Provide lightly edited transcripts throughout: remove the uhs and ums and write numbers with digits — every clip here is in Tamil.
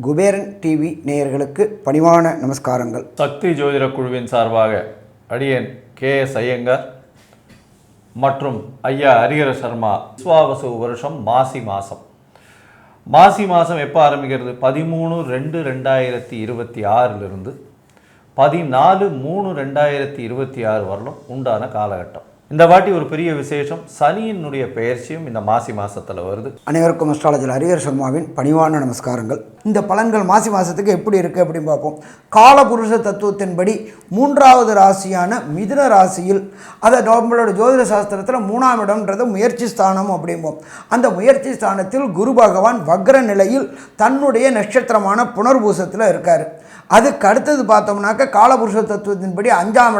குபேரன் டிவி நேயர்களுக்கு பணிவான நமஸ்காரங்கள். சக்தி ஜோதிட குழுவின் சார்பாக அடியேன் KS ஐயங்கார் மற்றும் ஐயா ஹரிஹர சர்மா விஸ்வாவசு வருஷம் மாசி மாதம் எப்போ ஆரம்பிக்கிறது? 13/2/2026 14/3/2026 வரலும் உண்டான காலகட்டம். இந்த வாட்டி ஒரு பெரிய விசேஷம், சனியினுடைய பெயர்ச்சியும் இந்த மாசி மாதத்தில் வருது. அனைவருக்கும் அஸ்ட்ராலஜர் ஹரிஹர சர்மாவின் பணிவான நமஸ்காரங்கள். இந்த பலன்கள் மாசி மாதத்துக்கு எப்படி இருக்குது அப்படின்னு பார்ப்போம். காலபுருஷ தத்துவத்தின்படி 3வது ராசியான மிதுன ராசியில், அதை நம்மளோட ஜோதிட சாஸ்திரத்தில் 3ஆம் இடம்ன்றது முயற்சி ஸ்தானம் அப்படிம்போம். அந்த முயற்சி ஸ்தானத்தில் குரு பகவான் வக்ர நிலையில் தன்னுடைய நட்சத்திரமான புனர்பூசத்தில் இருக்கார். அதுக்கு அடுத்தது பார்த்தோம்னாக்க காலபுருஷ தத்துவத்தின்படி 5ஆம்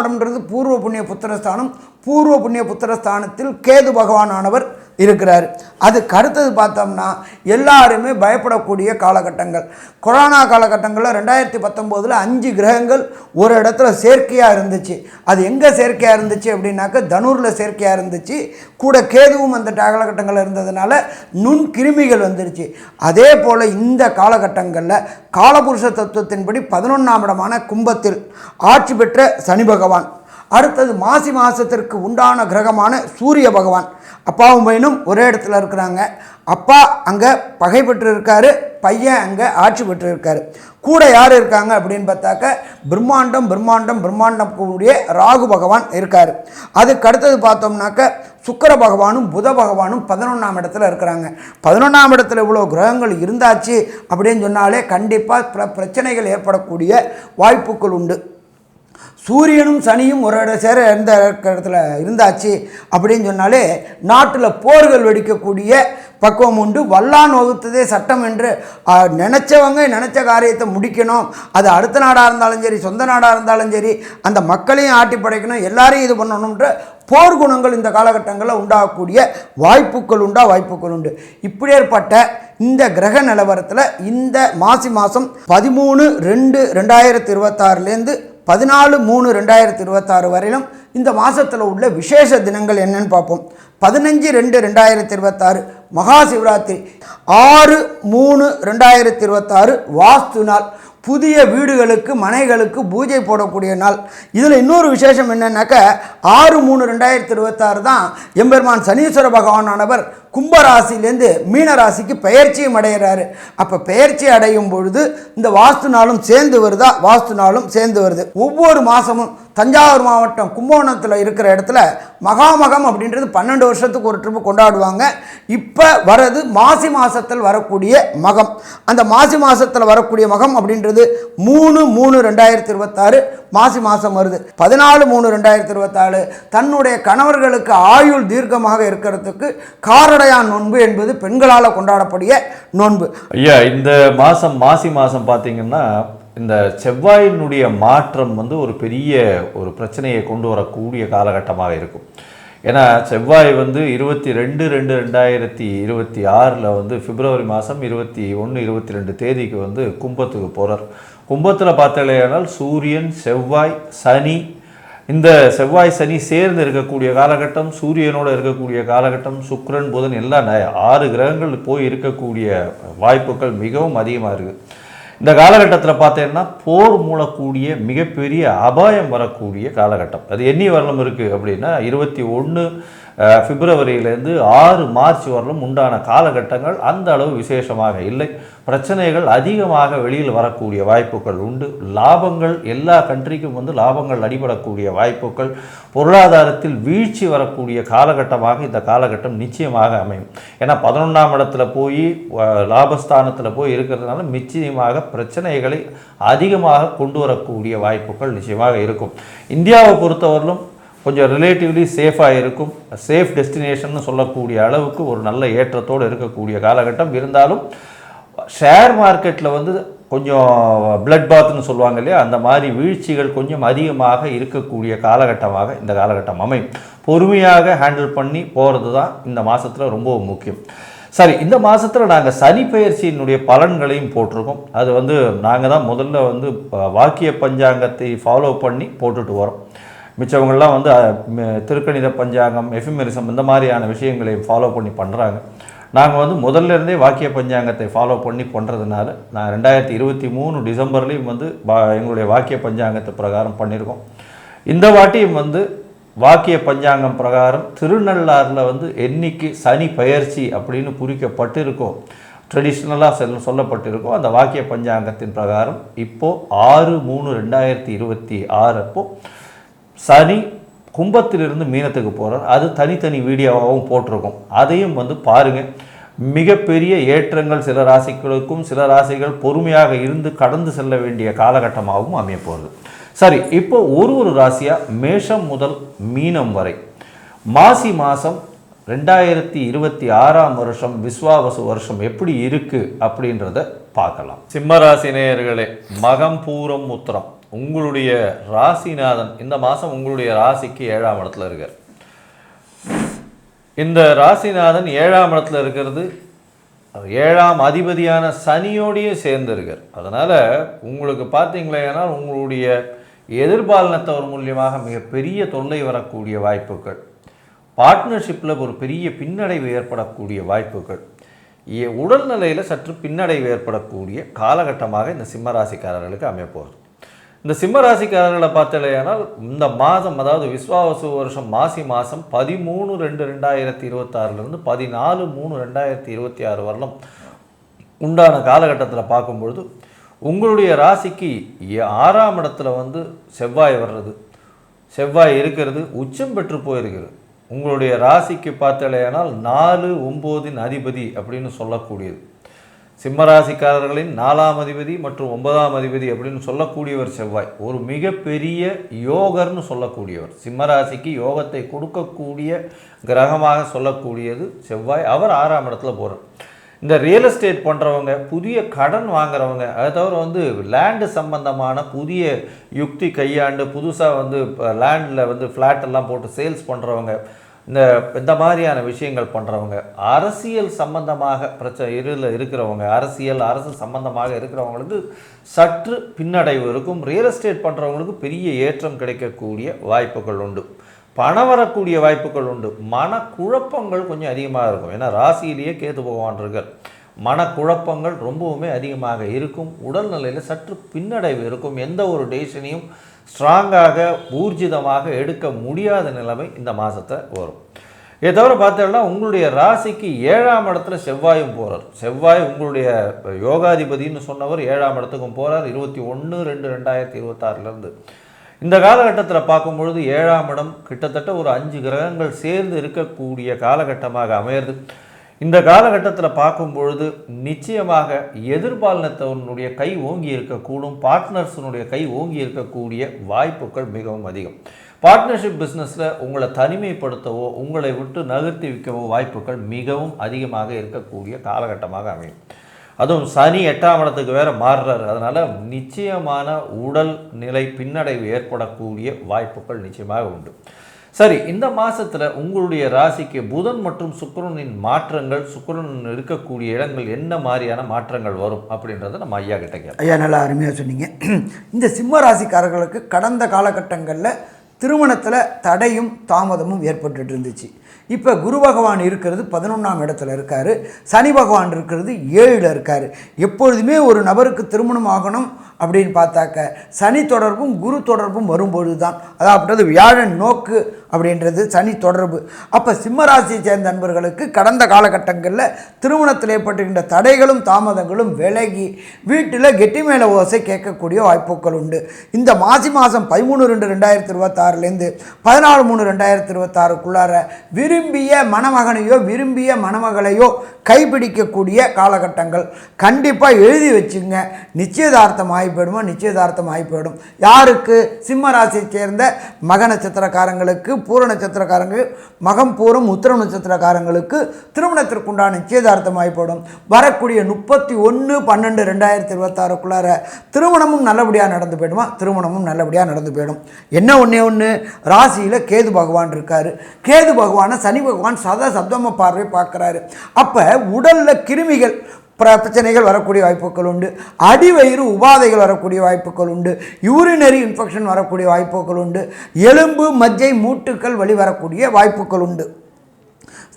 இடம்ன்றது பூர்வ புண்ணிய புத்திரஸ்தானம். பூர்வ புண்ணிய புத்திரஸ்தானத்தில் கேது பகவான் ஆனவர் இருக்கிறார். அதுக்கு அடுத்தது பார்த்தோம்னா எல்லாருமே பயப்படக்கூடிய காலகட்டங்கள். கொரோனா காலகட்டங்களில் 2019 5 கிரகங்கள் ஒரு இடத்துல செயற்கையாக இருந்துச்சு. அது எங்கே செயற்கையாக இருந்துச்சு அப்படின்னாக்க தனுரில் செயற்கையாக இருந்துச்சு. கூட கேதுவும் அந்த காலகட்டங்களில் இருந்ததுனால நுண்கிருமிகள் வந்துருச்சு. அதே போல் இந்த காலகட்டங்களில் காலபுருஷ தத்துவத்தின்படி 11ஆம் இடமான கும்பத்தில் ஆட்சி பெற்ற சனி பகவான், அடுத்தது மாசி மாதத்திற்கு உண்டான கிரகமான சூரிய பகவான், அப்பாவும் பையனும் ஒரே இடத்துல இருக்கிறாங்க. அப்பா அங்கே பகை பெற்று இருக்காரு, பையன் அங்கே ஆட்சி பெற்று இருக்காரு. கூட யார் இருக்காங்க அப்படின்னு பார்த்தாக்க பிரம்மாண்டம் கூடிய ராகு பகவான் இருக்கார். அதுக்கு அடுத்தது பார்த்தோம்னாக்க சுக்கிர பகவானும் புத பகவானும் 11ஆம் இடத்துல இருக்கிறாங்க. 11ஆம் இடத்துல இவ்வளோ கிரகங்கள் இருந்தாச்சு அப்படின்னு சொன்னாலே கண்டிப்பாக பிரச்சனைகள் ஏற்படக்கூடிய வாய்ப்புகள் உண்டு. சூரியனும் சனியும் ஒரு சேர எந்த இடத்துல இருந்தாச்சு அப்படின்னு சொன்னாலே நாட்டில் போர்கள் வெடிக்கக்கூடிய பக்குவம் உண்டு. வல்லான் வகுத்ததே சட்டம் என்று நினச்சவங்க நினச்ச காரியத்தை முடிக்கணும். அது அடுத்த நாடாக இருந்தாலும் சரி, சொந்த நாடாக இருந்தாலும் சரி, அந்த மக்களையும் ஆட்டி படைக்கணும், எல்லாரையும் இது பண்ணணுன்ற போர் குணங்கள் இந்த காலகட்டங்களில் உண்டாகக்கூடிய வாய்ப்புகள் உண்டு. இப்படி ஏற்பட்ட இந்த கிரக நிலவரத்தில் இந்த மாசி மாதம் 13/2/2026 14/3/2026 வரையிலும் இந்த மாதத்தில் உள்ள விசேஷ தினங்கள் என்னன்னு பார்ப்போம். 15/2/2026 மகா சிவராத்திரி, 6/3/2026 வாஸ்து நாள், புதிய வீடுகளுக்கு மனைகளுக்கு பூஜை போடக்கூடிய நாள். இதில் இன்னொரு விசேஷம் என்னன்னாக்க 6/3/2026 தான் எம்பெருமான் சனீஸ்வர பகவானானவர் கும்பராசிலேருந்து மீன ராசிக்கு பெயர்ச்சியும் அடைகிறாரு. அப்போ பெயர்ச்சி அடையும் பொழுது இந்த வாஸ்து நாளும் சேர்ந்து வருது. ஒவ்வொரு மாதமும் தஞ்சாவூர் மாவட்டம் கும்பகோணத்தில் இருக்கிற இடத்துல மகாமகம் அப்படின்றது 12 வருஷத்துக்கு ஒரு ட்ரிப்பு கொண்டாடுவாங்க. இப்போ வரது மாசி மாதத்தில் வரக்கூடிய மகம். அந்த மாசி மாதத்தில் வரக்கூடிய மகம் அப்படின்றது 3/3/2026 மாசி மாதம் வருது. 14/3/2026 தன்னுடைய கணவர்களுக்கு ஆயுள் தீர்க்கமாக இருக்கிறதுக்கு காரடையான் நோன்பு என்பது பெண்களால் கொண்டாடக்கூடிய நோன்பு. ஐயா, இந்த மாசி மாதம் பார்த்தீங்கன்னா இந்த செவ்வாயினுடைய மாற்றம் ஒரு பெரிய ஒரு பிரச்சனையை கொண்டு வரக்கூடிய காலகட்டமாக இருக்கும். ஏன்னா செவ்வாய் 22/2/2026 பிப்ரவரி மாதம் 21-22 தேதிக்கு கும்பத்துக்கு போகிறார். கும்பத்தில் பார்த்தீங்கன்னா சூரியன், செவ்வாய், சனி, இந்த செவ்வாய் சனி சேர்ந்து இருக்கக்கூடிய காலகட்டம், சூரியனோடு இருக்கக்கூடிய காலகட்டம், சுக்கிரன் புதன் எல்லாம் 6 கிரகங்கள் போய் இருக்கக்கூடிய வாய்ப்புகள் மிகவும் அதிகமாக இருக்குது. இந்த காலகட்டத்தில் பார்த்தீங்கன்னா போர் மூலக்கூடிய மிகப்பெரிய அபாயம் வரக்கூடிய காலகட்டம். அது எண்ணி வரலும் இருக்குது அப்படின்னா 21 பிப்ரவரியிலேருந்து 6 மார்ச் வரலும் உண்டான காலகட்டங்கள் அந்த அளவு விசேஷமாக இல்லை. பிரச்சனைகள் அதிகமாக வெளியில் வரக்கூடிய வாய்ப்புகள் உண்டு. லாபங்கள் எல்லா கண்ட்ரிக்கும் லாபங்கள் அடிபடக்கூடிய வாய்ப்புகள், பொருளாதாரத்தில் வீழ்ச்சி வரக்கூடிய காலகட்டமாக இந்த காலகட்டம் நிச்சயமாக அமையும். ஏன்னா 11ஆம் இடத்துல போய் லாபஸ்தானத்தில் போய் இருக்கிறதுனால நிச்சயமாக பிரச்சனைகளை அதிகமாக கொண்டு வரக்கூடிய வாய்ப்புகள் நிச்சயமாக இருக்கும். இந்தியாவை பொறுத்தவரையிலும் கொஞ்சம் ரிலேட்டிவ்லி சேஃபாக இருக்கும். சேஃப் டெஸ்டினேஷன் சொல்லக்கூடிய அளவுக்கு ஒரு நல்ல ஏற்றத்தோடு இருக்கக்கூடிய காலகட்டம். இருந்தாலும் ஷேர் மார்க்கெட்டில் கொஞ்சம் பிளட் பாத்னு சொல்லுவாங்க இல்லையா, அந்த மாதிரி வீழ்ச்சிகள் கொஞ்சம் அதிகமாக இருக்கக்கூடிய காலகட்டமாக இந்த காலகட்டம் அமையும். பொறுமையாக ஹேண்டில் பண்ணி போகிறது தான் இந்த மாதத்தில் ரொம்ப முக்கியம். சரி, இந்த மாதத்தில் நாங்கள் சனி பெயர்ச்சியினுடைய பலன்களையும் போட்டிருக்கோம். அது நாங்கள் தான் முதல்ல வாக்கிய பஞ்சாங்கத்தை ஃபாலோ பண்ணி போட்டுட்டு வரோம். மிச்சவங்கள்லாம் வந்து திருக்கணித பஞ்சாங்கம், எஃபிமெரிசம் இந்த மாதிரியான விஷயங்களை ஃபாலோ பண்ணி பண்ணுறாங்க. நாங்கள் வந்து முதல்ல இருந்தே வாக்கிய பஞ்சாங்கத்தை ஃபாலோ பண்ணி பண்ணுறதுனால நான் 2023 டிசம்பர்லேயும் வந்து எங்களுடைய வாக்கிய பஞ்சாங்கத்தை பிரகாரம் பண்ணியிருக்கோம். இந்த வாட்டியும் வந்து வாக்கிய பஞ்சாங்கம் பிரகாரம் திருநள்ளாறில் வந்து என்னைக்கு சனி பெயர்ச்சி அப்படின்னு குறிக்கப்பட்டிருக்கோ, ட்ரெடிஷ்னலாக சொல்லப்பட்டிருக்கோ, அந்த வாக்கிய பஞ்சாங்கத்தின் பிரகாரம் இப்போது 6/3/2026 அப்போது சனி கும்பத்திலிருந்து மீனத்துக்கு போகிறார். அது தனித்தனி வீடியோவாகவும் போட்டிருக்கோம். அதையும் வந்து பாருங்கள். மிகப்பெரிய ஏற்றங்கள் சில ராசிகளுக்கும், சில ராசிகள் பொறுமையாக இருந்து கடந்து செல்ல வேண்டிய காலகட்டமாகவும் அமைய போகிறது. சரி, இப்போ ஒரு ராசியாக மேஷம் முதல் மீனம் வரை மாசி மாதம் 2026 வருஷம் விஸ்வாவசு வருஷம் எப்படி இருக்குது அப்படின்றத பார்க்கலாம். சிம்மராசி நேயர்களே, மகம் பூரம் உத்திரம் உங்களுடைய ராசிநாதன் இந்த மாதம் உங்களுடைய ராசிக்கு 7ஆம் இடத்துல இருக்கார். இந்த ராசிநாதன் 7ஆம் இடத்துல இருக்கிறது 7ஆம் அதிபதியான சனியோடையே சேர்ந்து இருக்கார். அதனால் உங்களுக்கு பார்த்தீங்களேனா உங்களுடைய எதிர்பாலினத்தவர் மூலியமாக மிகப்பெரிய தொல்லை வரக்கூடிய வாய்ப்புகள், பார்ட்னர்ஷிப்பில் ஒரு பெரிய பின்னடைவு ஏற்படக்கூடிய வாய்ப்புகள், உடல்நிலையில் சற்று பின்னடைவு ஏற்படக்கூடிய காலகட்டமாக இந்த சிம்மராசிக்காரர்களுக்கு அமையப்போகுது. இந்த சிம்மராசிக்காரர்களை பார்த்தாலேயானால் இந்த மாதம், அதாவது விஸ்வாவசு வருஷம் மாசி மாதம் 13/2/2026 14/3/2026 வரலும் உண்டான காலகட்டத்தில் பார்க்கும்பொழுது உங்களுடைய ராசிக்கு 6ஆம் இடத்துல வந்து செவ்வாய் வர்றது, செவ்வாய் இருக்கிறது உச்சம் பெற்று போயிருக்கிறது. உங்களுடைய ராசிக்கு பார்த்தாலேயானால் 4/9 அதிபதி அப்படின்னு சொல்லக்கூடியது. சிம்மராசிக்காரர்களின் 4ஆம் அதிபதி மற்றும் 9ஆம் அதிபதி அப்படின்னு சொல்லக்கூடியவர் செவ்வாய். ஒரு மிகப்பெரிய யோகர்னு சொல்லக்கூடியவர். சிம்மராசிக்கு யோகத்தை கொடுக்கக்கூடிய கிரகமாக சொல்லக்கூடியது செவ்வாய். அவர் 6ஆம் இடத்துல போகிறார். இந்த ரியல் எஸ்டேட் பண்ணுறவங்க, புதிய கடன் வாங்குறவங்க, அதை தவிர வந்து லேண்டு சம்பந்தமான புதிய யுக்தி கையாண்டு புதுசாக வந்து லேண்டில் வந்து ஃப்ளாட்டெல்லாம் போட்டு சேல்ஸ் பண்ணுறவங்க, இந்த மாதிரியான விஷயங்கள் பண்ணுறவங்க, அரசியல் சம்பந்தமாக இருக்கிறவங்க, அரசு சம்பந்தமாக இருக்கிறவங்களுக்கு சற்று பின்னடைவு இருக்கும். ரியல் எஸ்டேட் பண்ணுறவங்களுக்கு பெரிய ஏற்றம் கிடைக்கக்கூடிய வாய்ப்புகள் உண்டு. பணம் வரக்கூடிய வாய்ப்புகள் உண்டு. மனக்குழப்பங்கள் கொஞ்சம் அதிகமாக இருக்கும். ஏன்னா ராசியிலேயே கேது பகவான் இருக்கார். மனக்குழப்பங்கள் ரொம்பவுமே அதிகமாக இருக்கும். உடல்நிலையில் சற்று பின்னடைவு இருக்கும். எந்த ஒரு டெசிஷனையும் ஸ்ட்ராங்காக ஊர்ஜிதமாக எடுக்க முடியாத நிலைமை இந்த மாதத்தில் வரும். இதை தவிர பார்த்தோம்னா உங்களுடைய ராசிக்கு 7ஆம் இடத்துல செவ்வாயும் போகிறார். செவ்வாய் உங்களுடைய யோகாதிபதினு சொன்னவர் 7ஆம் இடத்துக்கும் போகிறார் 21/2/2026 இந்த காலகட்டத்தில் பார்க்கும்பொழுது 7ஆம் இடம் கிட்டத்தட்ட ஒரு 5 கிரகங்கள் சேர்ந்து இருக்கக்கூடிய காலகட்டமாக அமையிறது. இந்த காலகட்டத்தில் பார்க்கும்பொழுது நிச்சயமாக எதிர்பாலினத்தவனுடைய கை ஓங்கி இருக்கக்கூடும். பார்ட்னர்ஸினுடைய கை ஓங்கி இருக்கக்கூடிய வாய்ப்புகள் மிகவும் அதிகம். பார்ட்னர்ஷிப் பிஸ்னஸில் உங்களை தனிமைப்படுத்தவோ உங்களை விட்டு நகர்த்தி வைக்கவோ வாய்ப்புகள் மிகவும் அதிகமாக இருக்கக்கூடிய காலகட்டமாக அமையும். அதுவும் சனி 8ஆம் இடத்துக்கு வேறு மாறுறாரு. அதனால் நிச்சயமான உடல் நிலை பின்னடைவு ஏற்படக்கூடிய வாய்ப்புகள் நிச்சயமாக உண்டு. சரி, இந்த மாதத்தில் உங்களுடைய ராசிக்கு புதன் மற்றும் சுக்கிரனின் மாற்றங்கள், சுக்கிரன் இருக்கக்கூடிய இடங்கள் என்ன மாதிரியான மாற்றங்கள் வரும் அப்படின்றத நம்ம ஐயா கிட்ட கேட்போம். ஐயா நல்லா அருமையாக சொன்னீங்க. இந்த சிம்ம ராசிக்காரர்களுக்கு கடந்த காலகட்டங்களில் திருமணத்தில் தடையும் தாமதமும் ஏற்பட்டு இருந்துச்சு. இப்போ குரு பகவான் இருக்கிறது 11ஆம் இடத்துல இருக்கார். சனி பகவான் இருக்கிறது 7ல் இருக்கார். எப்பொழுதுமே ஒரு நபருக்கு திருமணம் ஆகணும் அப்படின்னு பார்த்தாக்க சனி தொடர்பும் குரு தொடர்பும் வரும்பொழுது தான், அதாவது வியாழன் நோக்கு அப்படின்றது சனி தொடர்பு. அப்போ சிம்மராசியை சேர்ந்த நண்பர்களுக்கு கடந்த காலகட்டங்களில் திருமணத்தில் ஏற்பட்டுகின்ற தடைகளும் தாமதங்களும் விலகி வீட்டில் கெட்டி மேலே ஓசை கேட்கக்கூடிய வாய்ப்புகள் உண்டு. இந்த மாசி மாதம் 13/2/2026 14/3/2026 விரும்பிய மணமகனையோ விரும்பிய மணமகளையோ கைப்பிடிக்கக்கூடிய காலகட்டங்கள். கண்டிப்பாக எழுதி வச்சுங்க. நிச்சயதார்த்தம் ஆகிப்போயிடுமோ, நிச்சயதார்த்தம் ஆகிப்போயிடும். யாருக்கு? சிம்ம ராசியை சேர்ந்த மக நட்சத்திரக்காரங்களுக்கு, பூர நட்சத்திரக்காரங்களுக்கு, மகம் பூரம் உத்திரம் நட்சத்திரக்காரங்களுக்கு திருமணத்திற்குண்டான நிச்சயதார்த்தம் ஆகிப்போயிடும். வரக்கூடிய 31/12/2026 திருமணமும் நல்லபடியாக நடந்து போயிடுமா? திருமணமும் நல்லபடியாக நடந்து போயிடும். என்ன ஒன்று ராசியில் கேது பகவான் இருக்கார். கேது பகவானை சனி பகவான் சப்தம பார்வை பார்க்குறாரு. அப்போ உடலில் கிருமிகள் பிரச்சனைகள் வரக்கூடிய வாய்ப்புகள் உண்டு. அடிவயிறு உபாதைகள் வரக்கூடிய வாய்ப்புகள் உண்டு. யூரினரி இன்ஃபெக்ஷன் வரக்கூடிய வாய்ப்புகள் உண்டு. எலும்பு மஜ்ஜை மூட்டுக்கள் வழி வரக்கூடிய வாய்ப்புகள் உண்டு.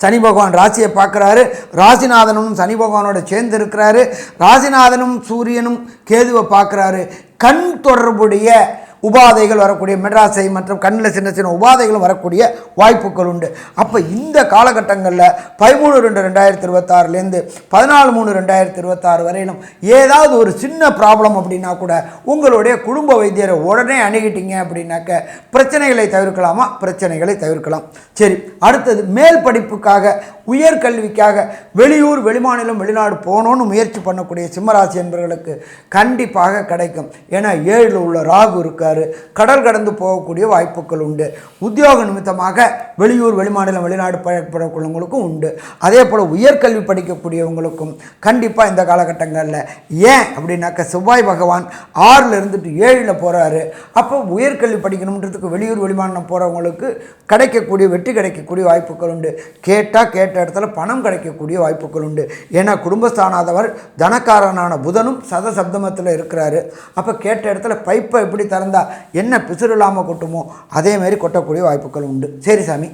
சனி பகவான் ராசியை பார்க்குறாரு. ராசிநாதனும் சனி பகவானோட சேர்ந்து இருக்கிறாரு. ராசிநாதனும் சூரியனும் கேதுவை பார்க்குறாரு. கண் தொடர்புடைய உபாதைகள் வரக்கூடிய மெட்ராஸை மற்றும் கண்ணில் சின்ன சின்ன உபாதைகளும் வரக்கூடிய வாய்ப்புகள் உண்டு. அப்போ இந்த காலகட்டங்களில் 13/2/2026 14/3/2026 வரையிலும் ஏதாவது ஒரு சின்ன ப்ராப்ளம் அப்படின்னா கூட உங்களுடைய குடும்ப வைத்தியரை உடனே அணுகிட்டீங்க அப்படின்னாக்க பிரச்சனைகளை தவிர்க்கலாமா? பிரச்சனைகளை தவிர்க்கலாம். சரி, அடுத்தது மேல் படிப்புக்காக உயர்கல்விக்காக வெளியூர் வெளிமாநிலம் வெளிநாடு போகணுன்னு முயற்சி பண்ணக்கூடிய சிம்மராசி என்பவர்களுக்கு கண்டிப்பாக கிடைக்கும். ஏன்னா 7ல் உள்ள ராகு இருக்கார். கடல் கடந்து போகக்கூடிய வாய்ப்புகள் உண்டு. உத்தியோக நிமித்தமாக வெளியூர் வெளிமாநிலம் வெளிநாடு பழக்கக்கூடியவங்களுக்கும் உண்டு. அதே போல் உயர்கல்வி படிக்கக்கூடியவங்களுக்கும் கண்டிப்பாக இந்த காலகட்டங்களில் ஏன் அப்படின்னாக்க செவ்வாய் பகவான் 6ல் இருந்துட்டு 7ல் போகிறாரு. அப்போ உயர்கல்வி படிக்கணுன்றதுக்கு வெளியூர் வெளிமாநிலம் போகிறவங்களுக்கு கிடைக்கக்கூடிய வெற்றி கிடைக்கக்கூடிய வாய்ப்புகள் உண்டு. கேட்ட இடத்துல பணம் கிடைக்கக்கூடிய வாய்ப்புகள் உண்டு. ஏன்னா குடும்பஸ்தானாதவர் தனக்காரனான புதனும் சதசப்தமத்தில் இருக்கிறாரு. அப்போ கேட்ட இடத்துல பைப்பை எப்படி திறந்தா என்ன பிசுறு இல்லாமல் கொட்டுமோ அதே மாதிரி கொட்டக்கூடிய வாய்ப்புகள் உண்டு. சரி சாமி,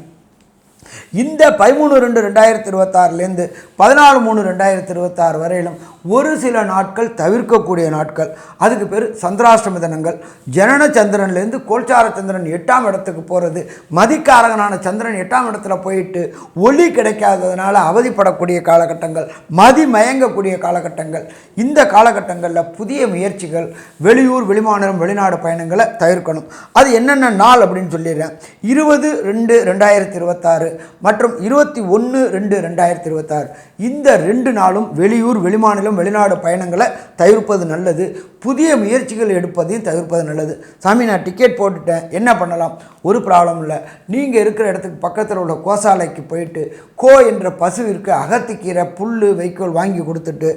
இந்த 13/2/2026 14/3/2026 வரையிலும் ஒரு சில நாட்கள் தவிர்க்கக்கூடிய நாட்கள். அதுக்கு பேர் சந்திராஷ்டம தினங்கள். ஜனன சந்திரன்லேருந்து கோல்சார சந்திரன் 8ஆம் இடத்துக்கு போகிறது. மதிக்காரகனான சந்திரன் 8ஆம் இடத்துல போயிட்டு ஒளி கிடைக்காததுனால அவதிப்படக்கூடிய காலகட்டங்கள், மதி மயங்கக்கூடிய காலகட்டங்கள். இந்த காலகட்டங்களில் புதிய முயற்சிகள், வெளியூர் வெளிமாநிலம் வெளிநாடு பயணங்களை தவிர்க்கணும். அது என்னென்ன நாள் அப்படின்னு சொல்லிடுறேன். 20/2/2026 மற்றும் 21/2/2026 இந்த 2 நாளும் வெளியூர் வெளிமாநிலம் வெளிநாடு பயணங்களை தவிர்ப்பது நல்லது. புதிய முயற்சிகள் எடுப்பதையும் தவிர்ப்பது நல்லது. சாமி, நான் டிக்கெட் போட்டுட்டேன், என்ன பண்ணலாம்? ஒரு ப்ராப்ளம் இல்லை. நீங்கள் இருக்கிற இடத்துக்கு பக்கத்தில் உள்ள கோசாலைக்கு போயிட்டு கோ என்ற பசுவிற்கு அகத்திக்கீரை புல் வைக்கோல் வாங்கி கொடுத்துட்டு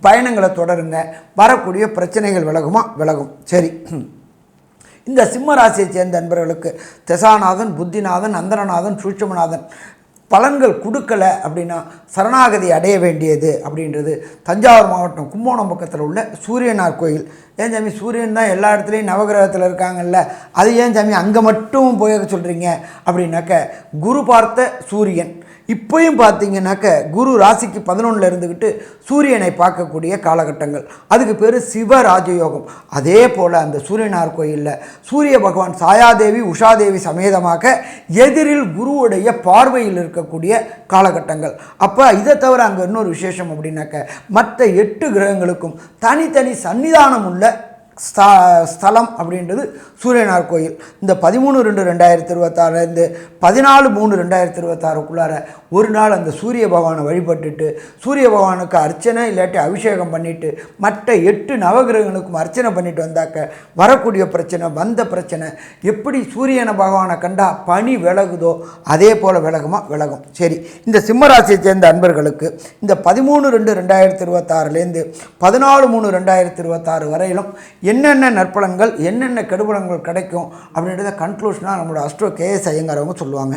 பயணங்களை தொடருங்க. வரக்கூடிய பிரச்சனைகள் விலகும். சரி, இந்த சிம்ம ராசியை சேர்ந்த நண்பர்களுக்கு தசாநாதன், புத்திநாதன், அந்தரநாதன், சூட்சுமநாதன் பலன்கள் கொடுக்கலை அப்படின்னா சரணாகதி அடைய வேண்டியது அப்படின்றது தஞ்சாவூர் மாவட்டம் கும்போணம் பக்கத்தில் உள்ள சூரியனார் கோயில். ஏன் சாமி, சூரியன் தான் எல்லா இடத்துலையும் நவகிரகத்தில் இருக்காங்கல்ல, அது ஏன் சாமி அங்கே மட்டும் போய் சொல்கிறீங்க அப்படின்னாக்க குரு பார்த்த சூரியன். இப்போயும் பார்த்தீங்கன்னாக்க குரு ராசிக்கு 11ல் இருந்துக்கிட்டு சூரியனை பார்க்கக்கூடிய காலகட்டங்கள். அதுக்கு பேர் சிவராஜயோகம். அதே போல் அந்த சூரியனார் கோயிலில் சூரிய பகவான் சாயாதேவி உஷாதேவி சமேதமாக எதிரில் குருவுடைய பார்வையில் இருக்கக்கூடிய காலகட்டங்கள். அப்போ இதை தவிர அங்கே இன்னொரு விசேஷம் அப்படின்னாக்க மற்ற 8 கிரகங்களுக்கும் தனித்தனி சன்னிதானம் உள்ள ஸ்தலம் அப்படின்றது சூரியனார் கோயில். இந்த 13/2/2026 14/3/2026 ஒரு நாள் அந்த சூரிய பகவானை வழிபட்டுட்டு சூரிய பகவானுக்கு அர்ச்சனை இல்லாட்டி அபிஷேகம் பண்ணிவிட்டு மற்ற 8 நவகிரகங்களுக்கும் அர்ச்சனை பண்ணிட்டு வந்தாக்க வரக்கூடிய பிரச்சனை, வந்த பிரச்சனை எப்படி சூரியனை பகவானை கண்டா பனி விலகுதோ அதே போல் விலகும். சரி, இந்த சிம்மராசியை சேர்ந்த அன்பர்களுக்கு இந்த 13/2/2026 14/3/2026 வரையிலும் என்னென்ன நற்பலன்கள் என்னென்ன கெடுபலன்கள் கிடைக்கும் அப்படின்றத கன்க்ளூஷனாக நம்மளோட அஸ்ட்ரோ கேஎஸ் ஐயங்கார் அவங்க சொல்லுவாங்க.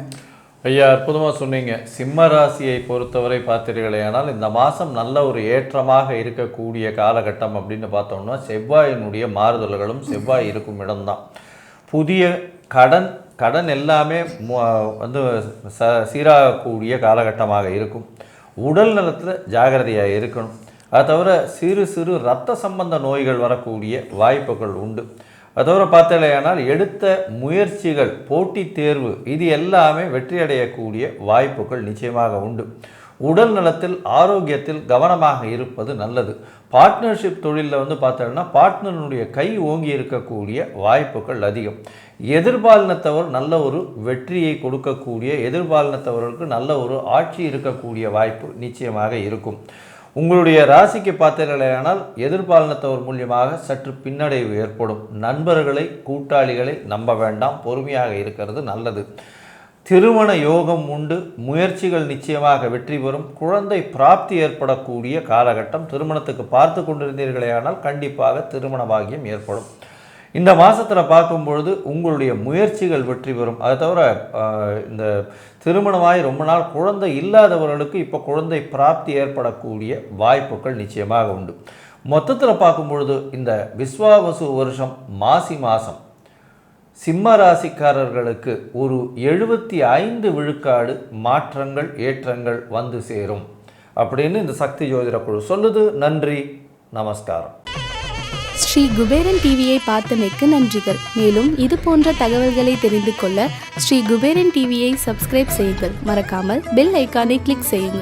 ஐயா, அற்புதமாக சொன்னீங்க. சிம்ம ராசியை பொறுத்தவரை பார்த்தீர்களேயானால் இந்த மாதம் நல்ல ஒரு ஏற்றமாக இருக்கக்கூடிய காலகட்டம் அப்படின்னு பார்த்தோம்னா செவ்வாயினுடைய மாறுதல்களும் செவ்வாய் இருக்கும் இடம்தான். புதிய கடன் எல்லாமே வந்து சீராகக்கூடிய காலகட்டமாக இருக்கும். உடல் நலத்தில் ஜாகிரதையாக இருக்கணும். அது தவிர சிறு இரத்த சம்பந்த நோய்கள் வரக்கூடிய வாய்ப்புகள் உண்டு. அது தவிர பார்த்தலையானால் எடுத்த முயற்சிகள், போட்டித் தேர்வு இது எல்லாமே வெற்றியடையக்கூடிய வாய்ப்புகள் நிச்சயமாக உண்டு. உடல் நலத்தில் ஆரோக்கியத்தில் கவனமாக இருப்பது நல்லது. பார்ட்னர்ஷிப் தொழிலில் வந்து பார்த்தோம்னா பார்ட்னருடைய கை ஓங்கி இருக்கக்கூடிய வாய்ப்புகள் அதிகம். எதிர்பாலினத்தவர் நல்ல ஒரு வெற்றியை கொடுக்கக்கூடிய, எதிர்பாலினத்தவர்களுக்கு நல்ல ஒரு ஆட்சி இருக்கக்கூடிய வாய்ப்பு நிச்சயமாக இருக்கும். உங்களுடைய ராசிக்கு பார்த்தீர்களானால் எதிர்பாலினத்தவர் மூலியமாக சற்று பின்னடைவு ஏற்படும். நண்பர்களை கூட்டாளிகளை நம்ப வேண்டாம், பொறுமையாக இருக்கிறது நல்லது. திருமண யோகம் உண்டு. முயற்சிகள் நிச்சயமாக வெற்றி பெறும். குழந்தை பிராப்தி ஏற்படக்கூடிய காலகட்டம். திருமணத்துக்கு பார்த்து கொண்டிருந்தீர்களேயானால் கண்டிப்பாக திருமண பாக்கியம் ஏற்படும். இந்த மாதத்தில் பார்க்கும்பொழுது உங்களுடைய முயற்சிகள் வெற்றி பெறும். அதை தவிர இந்த திருமணமாகி ரொம்ப நாள் குழந்தை இல்லாதவர்களுக்கு இப்போ குழந்தை பிராப்தி ஏற்படக்கூடிய வாய்ப்புகள் நிச்சயமாக உண்டு. மொத்தத்தில் பார்க்கும்பொழுது இந்த விஸ்வாவசு வருஷம் மாசி மாதம் சிம்ம ராசிக்காரர்களுக்கு ஒரு 75 விழுக்காடு மாற்றங்கள் ஏற்றங்கள் வந்து சேரும் அப்படின்னு இந்த சக்தி ஜோதிட குழு சொல்லுது. நன்றி, நமஸ்காரம். ஸ்ரீ குபேரன் டிவியை பார்த்தமைக்கு நன்றிகள். மேலும் இது போன்ற தகவல்களை தெரிந்து கொள்ள ஸ்ரீ குபேரன் டிவியை சப்ஸ்கிரைப் செய்யுங்கள். மறக்காமல் பெல் ஐக்கானை கிளிக் செய்யுங்கள்.